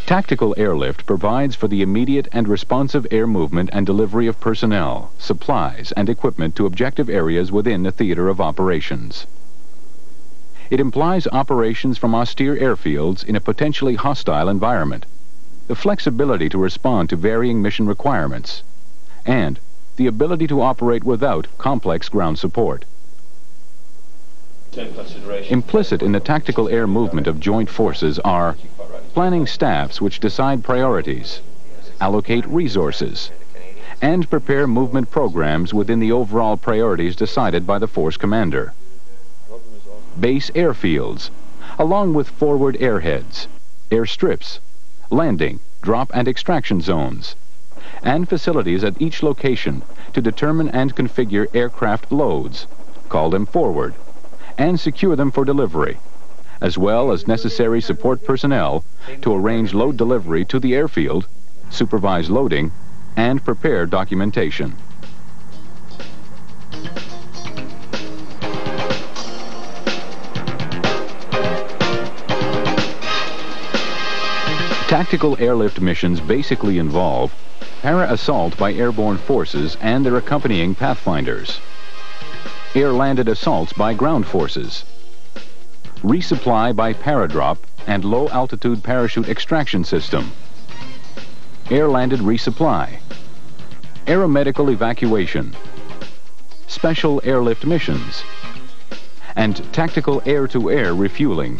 Tactical airlift provides for the immediate and responsive air movement and delivery of personnel, supplies, and equipment to objective areas within the theater of operations. It implies operations from austere airfields in a potentially hostile environment, the flexibility to respond to varying mission requirements, and the ability to operate without complex ground support. Implicit in the tactical air movement of joint forces are planning staffs which decide priorities, allocate resources, and prepare movement programs within the overall priorities decided by the force commander. Base airfields, along with forward airheads, airstrips, landing, drop and extraction zones, and facilities at each location to determine and configure aircraft loads, call them forward, and secure them for delivery, as well as necessary support personnel to arrange load delivery to the airfield, supervise loading, and prepare documentation. Tactical airlift missions basically involve para-assault by airborne forces and their accompanying pathfinders, air-landed assaults by ground forces, resupply by paradrop and low-altitude parachute extraction system, air-landed resupply, aeromedical evacuation, special airlift missions, and tactical air-to-air refueling.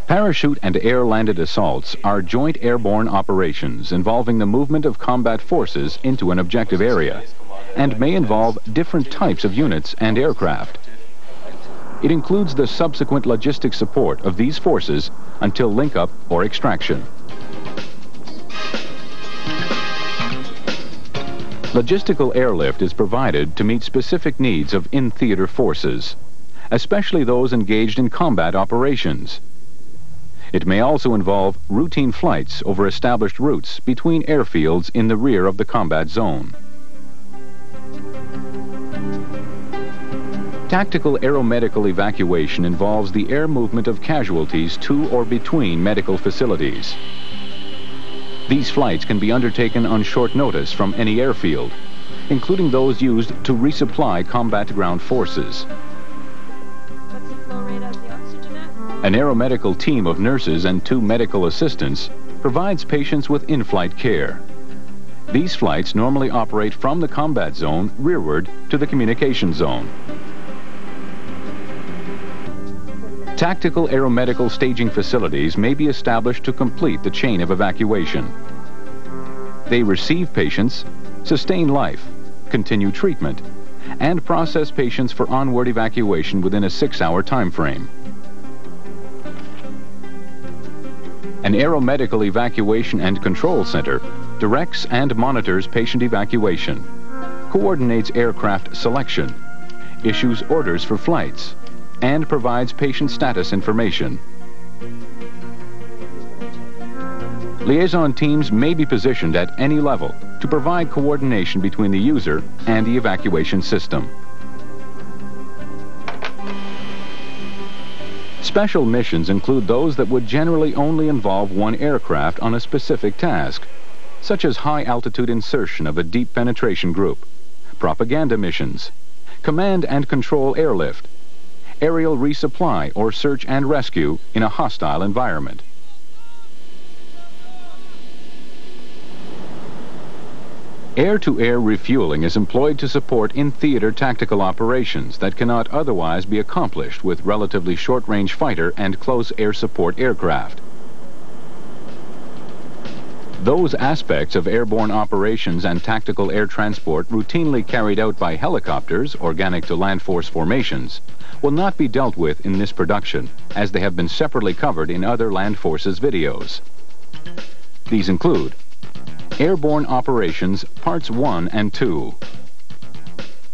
Parachute and air-landed assaults are joint airborne operations involving the movement of combat forces into an objective area and may involve different types of units and aircraft. It includes the subsequent logistic support of these forces until link-up or extraction. Logistical airlift is provided to meet specific needs of in-theater forces, especially those engaged in combat operations. It may also involve routine flights over established routes between airfields in the rear of the combat zone. Tactical aeromedical evacuation involves the air movement of casualties to or between medical facilities. These flights can be undertaken on short notice from any airfield, including those used to resupply combat ground forces. What's the flow rate of the oxygen at? An aeromedical team of nurses and 2 medical assistants provides patients with in-flight care. These flights normally operate from the combat zone rearward to the communication zone. Tactical aeromedical staging facilities may be established to complete the chain of evacuation. They receive patients, sustain life, continue treatment, and process patients for onward evacuation within a 6-hour time frame. An aeromedical evacuation and control center directs and monitors patient evacuation, coordinates aircraft selection, issues orders for flights, and provides patient status information. Liaison teams may be positioned at any level to provide coordination between the user and the evacuation system. Special missions include those that would generally only involve one aircraft on a specific task, such as high-altitude insertion of a deep penetration group, propaganda missions, command and control airlift, aerial resupply or search and rescue in a hostile environment. Air-to-air refueling is employed to support in-theater tactical operations that cannot otherwise be accomplished with relatively short-range fighter and close air support aircraft. Those aspects of airborne operations and tactical air transport routinely carried out by helicopters, organic to land force formations, will not be dealt with in this production, as they have been separately covered in other land forces videos. These include Airborne Operations Parts 1 and 2,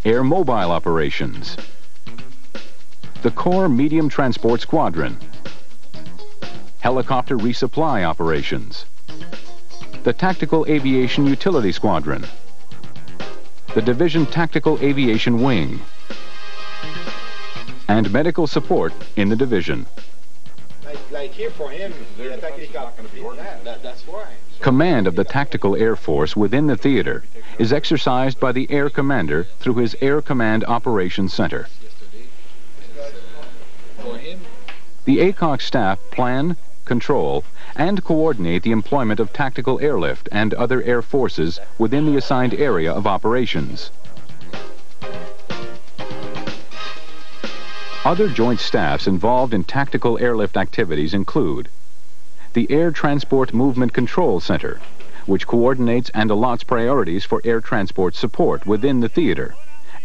Air Mobile Operations, the Corps Medium Transport Squadron, Helicopter Resupply Operations, the Tactical Aviation Utility Squadron, the Division Tactical Aviation Wing, and medical support in the division. Like here for him, the attack helicopter. That's why. Command of the Tactical Air Force within the theater is exercised by the Air Commander through his Air Command Operations Center. The ACOC staff plan, control, and coordinate the employment of tactical airlift and other air forces within the assigned area of operations. Other joint staffs involved in tactical airlift activities include the Air Transport Movement Control Center, which coordinates and allots priorities for air transport support within the theater,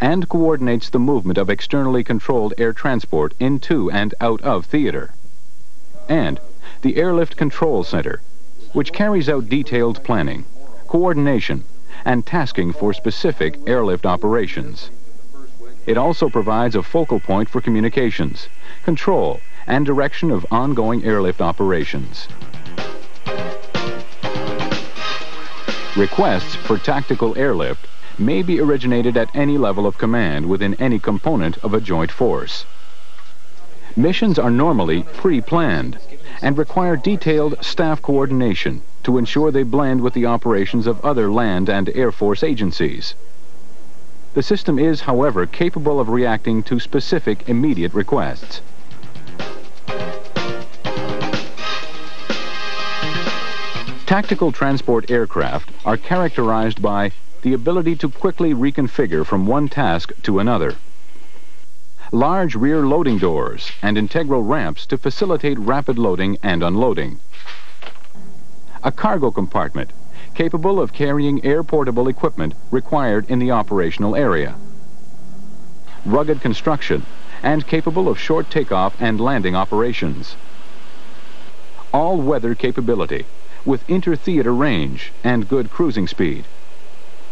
and coordinates the movement of externally controlled air transport into and out of theater. And the Airlift Control Center, which carries out detailed planning, coordination, and tasking for specific airlift operations. It also provides a focal point for communications, control, and direction of ongoing airlift operations. Requests for tactical airlift may be originated at any level of command within any component of a joint force. Missions are normally pre-planned and require detailed staff coordination to ensure they blend with the operations of other land and air force agencies. The system is, however, capable of reacting to specific immediate requests. Tactical transport aircraft are characterized by the ability to quickly reconfigure from one task to another, large rear loading doors and integral ramps to facilitate rapid loading and unloading, a cargo compartment capable of carrying air-portable equipment required in the operational area, rugged construction and capable of short takeoff and landing operations, all-weather capability with inter-theater range and good cruising speed,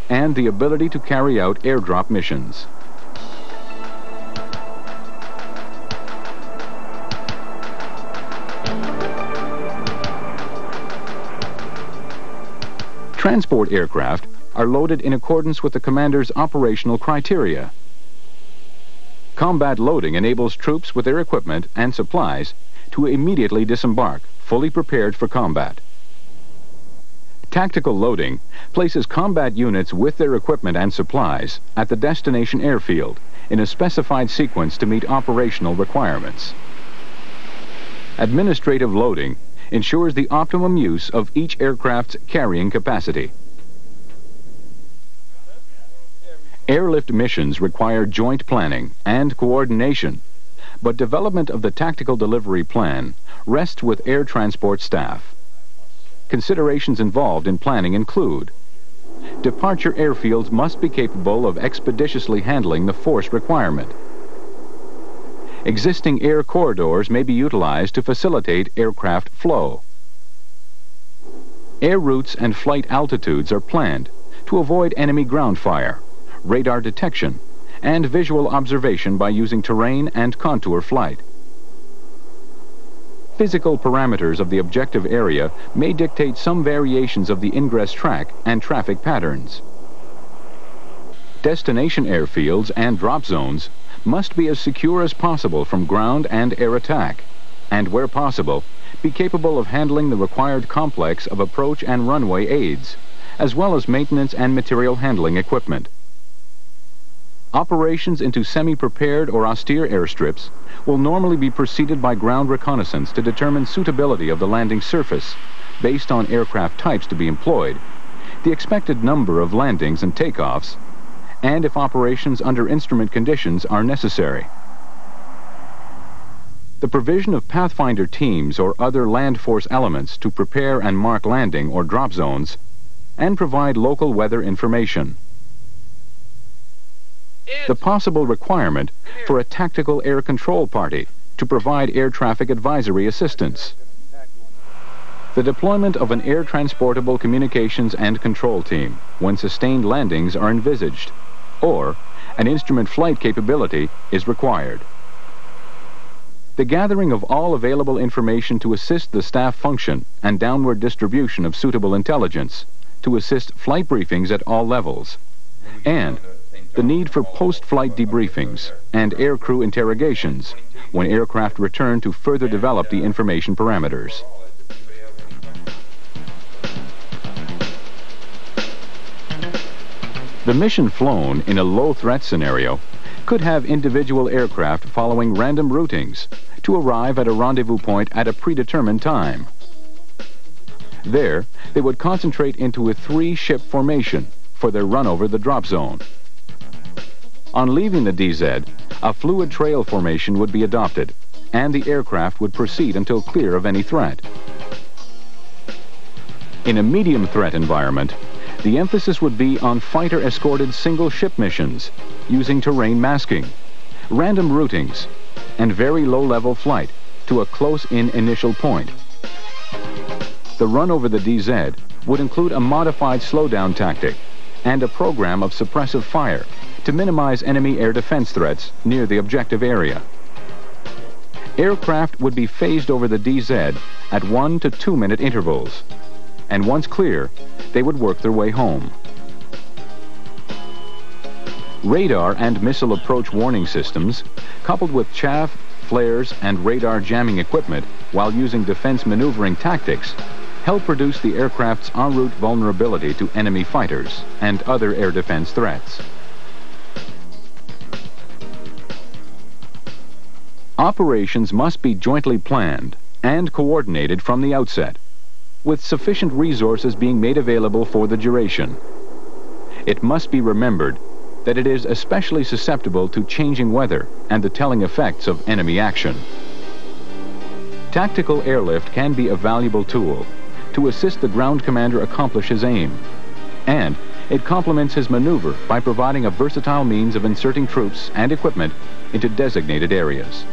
and the ability to carry out airdrop missions. Transport aircraft are loaded in accordance with the commander's operational criteria. Combat loading enables troops with their equipment and supplies to immediately disembark, fully prepared for combat. Tactical loading places combat units with their equipment and supplies at the destination airfield in a specified sequence to meet operational requirements. Administrative loading ensures the optimum use of each aircraft's carrying capacity. Airlift missions require joint planning and coordination, but development of the tactical delivery plan rests with air transport staff. Considerations involved in planning include: departure airfields must be capable of expeditiously handling the force requirement. Existing air corridors may be utilized to facilitate aircraft flow. Air routes and flight altitudes are planned to avoid enemy ground fire, radar detection, and visual observation by using terrain and contour flight. Physical parameters of the objective area may dictate some variations of the ingress track and traffic patterns. Destination airfields and drop zones must be as secure as possible from ground and air attack, and where possible, be capable of handling the required complex of approach and runway aids, as well as maintenance and material handling equipment. Operations into semi-prepared or austere airstrips will normally be preceded by ground reconnaissance to determine suitability of the landing surface based on aircraft types to be employed, the expected number of landings and takeoffs, and if operations under instrument conditions are necessary. The provision of pathfinder teams or other land force elements to prepare and mark landing or drop zones and provide local weather information. The possible requirement for a tactical air control party to provide air traffic advisory assistance. The deployment of an air transportable communications and control team when sustained landings are envisaged, or an instrument flight capability is required. The gathering of all available information to assist the staff function and downward distribution of suitable intelligence to assist flight briefings at all levels, and the need for post-flight debriefings and aircrew interrogations when aircraft return to further develop the information parameters. The mission flown in a low-threat scenario could have individual aircraft following random routings to arrive at a rendezvous point at a predetermined time. There, they would concentrate into a 3-ship formation for their run over the drop zone. On leaving the DZ, a fluid trail formation would be adopted, and the aircraft would proceed until clear of any threat. In a medium threat environment, the emphasis would be on fighter-escorted single-ship missions using terrain masking, random routings, and very low-level flight to a close-in initial point. The run over the DZ would include a modified slowdown tactic and a program of suppressive fire to minimize enemy air defense threats near the objective area. Aircraft would be phased over the DZ at 1 to 2 minute intervals, and once clear, they would work their way home. Radar and missile approach warning systems, coupled with chaff, flares, and radar jamming equipment while using defense maneuvering tactics, help reduce the aircraft's en route vulnerability to enemy fighters and other air defense threats. Operations must be jointly planned and coordinated from the outset, with sufficient resources being made available for the duration. It must be remembered that it is especially susceptible to changing weather and the telling effects of enemy action. Tactical airlift can be a valuable tool to assist the ground commander accomplish his aim, and it complements his maneuver by providing a versatile means of inserting troops and equipment into designated areas.